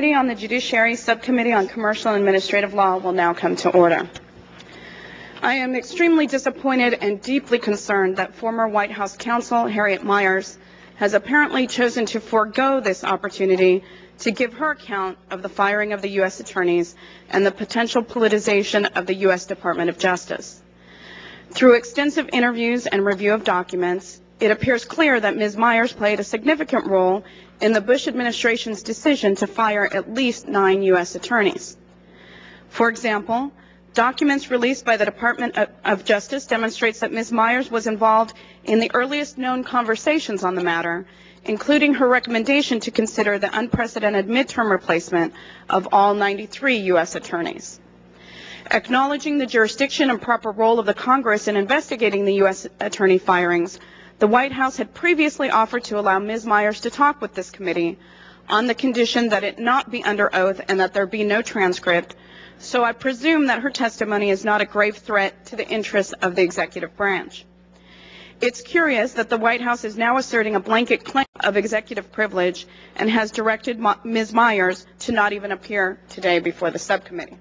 Committee on the Judiciary, Subcommittee on Commercial and Administrative Law will now come to order. I am extremely disappointed and deeply concerned that former White House counsel Harriet Miers has apparently chosen to forego this opportunity to give her account of the firing of the U.S. attorneys and the potential politicization of the U.S. Department of Justice. Through extensive interviews and review of documents, it appears clear that Ms. Miers played a significant role in the Bush administration's decision to fire at least 9 U.S. attorneys. For example, documents released by the Department of Justice demonstrates that Ms. Miers was involved in the earliest known conversations on the matter, including her recommendation to consider the unprecedented midterm replacement of all 93 U.S. attorneys. Acknowledging the jurisdiction and proper role of the Congress in investigating the U.S. attorney firings, the White House had previously offered to allow Ms. Miers to talk with this committee on the condition that it not be under oath and that there be no transcript, so I presume that her testimony is not a grave threat to the interests of the executive branch. It's curious that the White House is now asserting a blanket claim of executive privilege and has directed Ms. Miers to not even appear today before the subcommittee.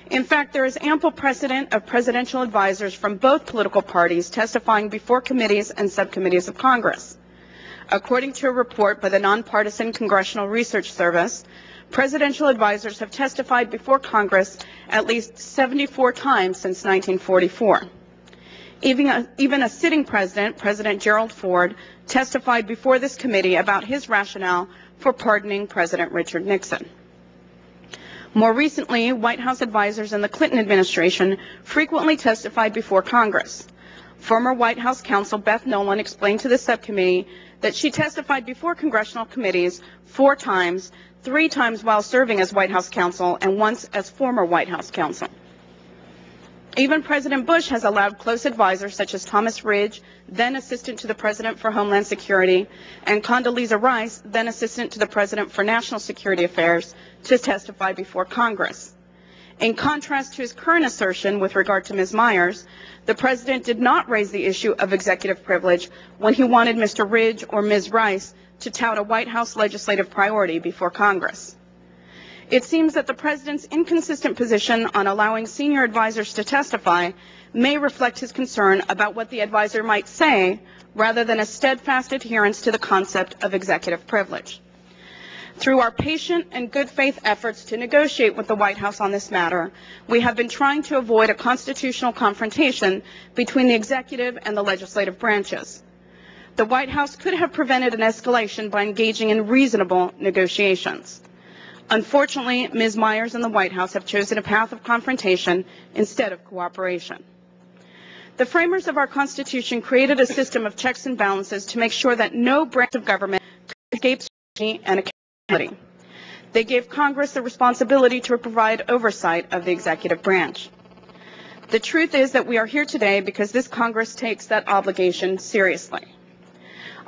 In fact, there is ample precedent of presidential advisors from both political parties testifying before committees and subcommittees of Congress. According to a report by the Nonpartisan Congressional Research Service, presidential advisors have testified before Congress at least 74 times since 1944. Even a sitting president, President Gerald Ford, testified before this committee about his rationale for pardoning President Richard Nixon. More recently, White House advisors in the Clinton administration frequently testified before Congress. Former White House counsel Beth Nolan explained to the subcommittee that she testified before congressional committees 4 times, 3 times while serving as White House counsel and once as former White House counsel. Even President Bush has allowed close advisors such as Thomas Ridge, then Assistant to the President for Homeland Security, and Condoleezza Rice, then Assistant to the President for National Security Affairs, to testify before Congress. In contrast to his current assertion with regard to Ms. Miers, the President did not raise the issue of executive privilege when he wanted Mr. Ridge or Ms. Rice to tout a White House legislative priority before Congress. It seems that the President's inconsistent position on allowing senior advisors to testify may reflect his concern about what the advisor might say rather than a steadfast adherence to the concept of executive privilege. Through our patient and good faith efforts to negotiate with the White House on this matter, we have been trying to avoid a constitutional confrontation between the executive and the legislative branches. The White House could have prevented an escalation by engaging in reasonable negotiations. Unfortunately, Ms. Miers and the White House have chosen a path of confrontation instead of cooperation. The framers of our Constitution created a system of checks and balances to make sure that no branch of government could escape scrutiny and accountability. They gave Congress the responsibility to provide oversight of the executive branch. The truth is that we are here today because this Congress takes that obligation seriously.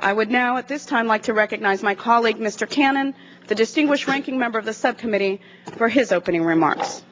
I would now at this time like to recognize my colleague, Mr. Cannon, the distinguished ranking member of the subcommittee, for his opening remarks.